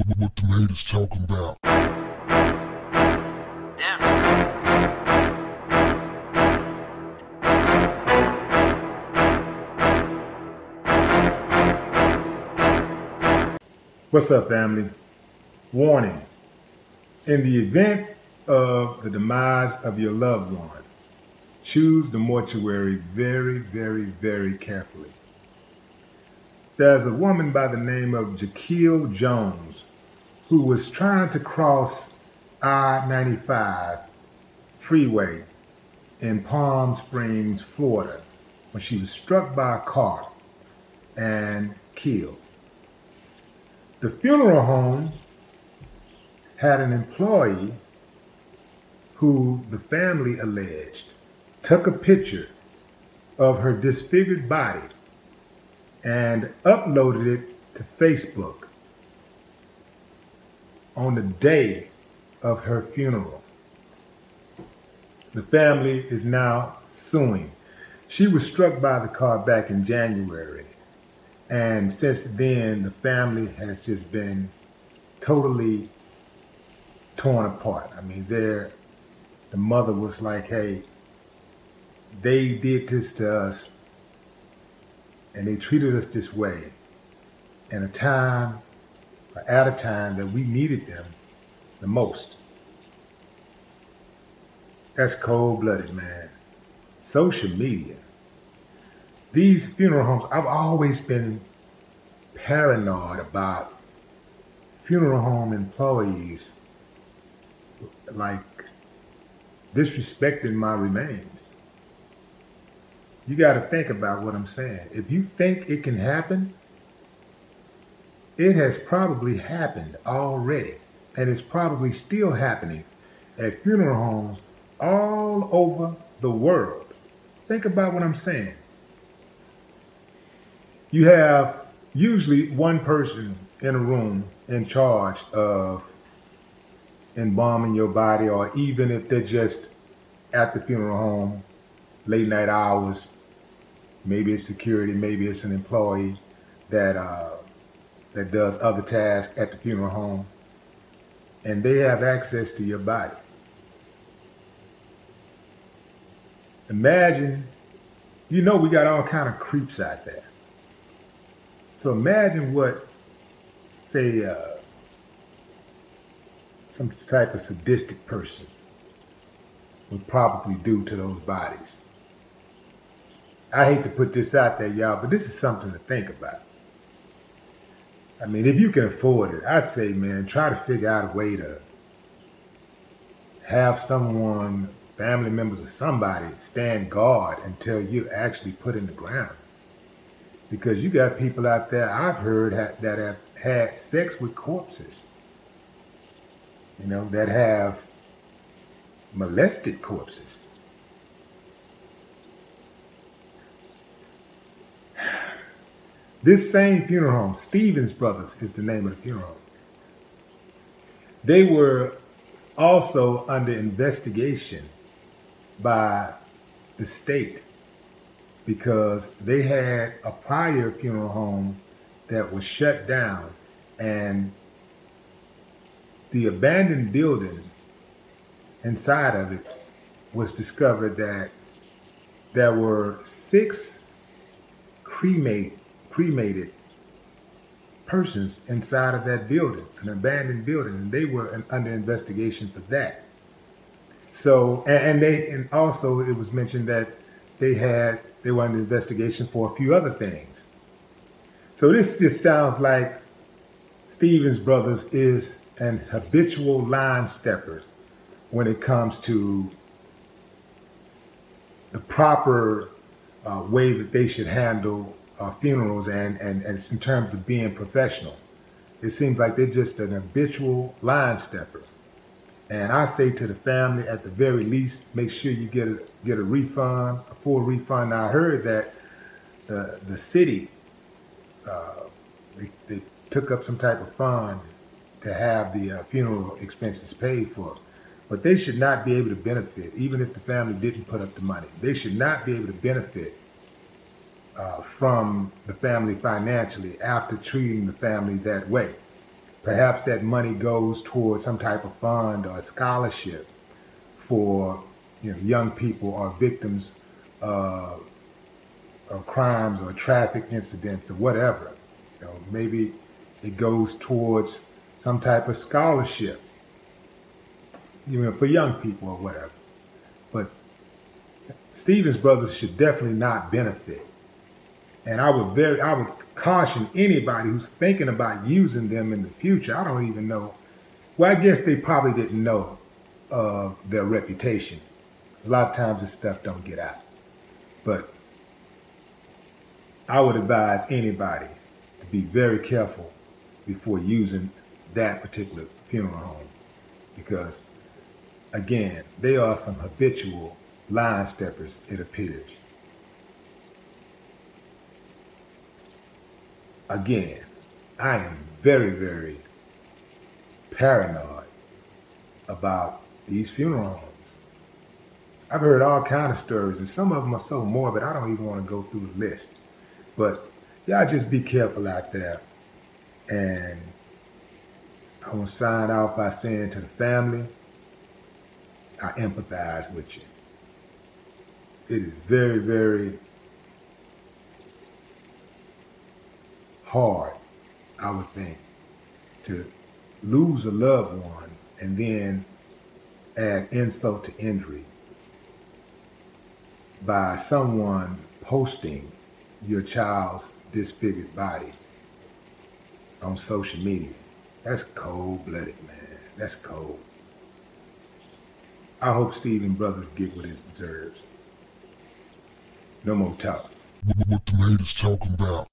What them haters talking about? What's up, family? Warning. In the event of the demise of your loved one, choose the mortuary very, very, very carefully. There's a woman by the name of Jaquil Jones who was trying to cross I-95 freeway in Palm Springs, Florida, when she was struck by a car and killed. The funeral home had an employee who the family alleged took a picture of her disfigured body and uploaded it to Facebook on the day of her funeral. The family is now suing. She was struck by the car back in January, and since then the family has just been totally torn apart. I mean, the mother was like, hey, they did this to us and they treated us this way in a time, or at a time that we needed them the most. That's cold-blooded, man. Social media. These funeral homes, I've always been paranoid about funeral home employees like disrespecting my remains. You got to think about what I'm saying. If you think it can happen, it has probably happened already, and it's probably still happening at funeral homes all over the world. Think about what I'm saying. You have usually one person in a room in charge of embalming your body, or even if they're just at the funeral home, late night hours, maybe it's security, maybe it's an employee that does other tasks at the funeral home, and they have access to your body. Imagine, you know, we got all kind of creeps out there. So imagine what, say, some type of sadistic person would probably do to those bodies. I hate to put this out there, y'all, but this is something to think about. I mean, if you can afford it, I'd say, man, try to figure out a way to have someone, family members or somebody, stand guard until you're actually put in the ground. Because you got people out there, I've heard, that have had sex with corpses. You know, that have molested corpses. This same funeral home, Stevens Brothers is the name of the funeral home. They were also under investigation by the state because they had a prior funeral home that was shut down, and the abandoned building inside of it was discovered that there were 6 cremated persons inside of that building, an abandoned building, and they were under investigation for that. So, and also it was mentioned that they were under investigation for a few other things. So this just sounds like Stevens Brothers is an habitual line stepper when it comes to the proper way that they should handle funerals and in terms of being professional. It seems like they're just an habitual line stepper. And I say to the family, at the very least, make sure you get a refund, a full refund. Now, I heard that the city, they took up some type of fund to have the funeral expenses paid for. But they should not be able to benefit, even if the family didn't put up the money. They should not be able to benefit from the family financially after treating the family that way. Perhaps that money goes towards some type of fund or a scholarship for young people or victims of crimes or traffic incidents or whatever. Maybe it goes towards some type of scholarship, for young people or whatever. But Stevens Brothers should definitely not benefit. And I would caution anybody who's thinking about using them in the future. I don't even know. Well, I guess they probably didn't know their reputation. A lot of times this stuff don't get out. But I would advise anybody to be very careful before using that particular funeral home, because again, they are some habitual line steppers, it appears. Again, I am very, very paranoid about these funeral homes. I've heard all kinds of stories, and some of them are so morbid, I don't even want to go through the list. But y'all just be careful out there. And I want to sign off by saying to the family, I empathize with you. It is very, very hard, I would think, to lose a loved one and then add insult to injury by someone posting your child's disfigured body on social media. That's cold-blooded, man. That's cold. I hope Stevens Brothers get what it deserves. No more talk. What the haters talking about?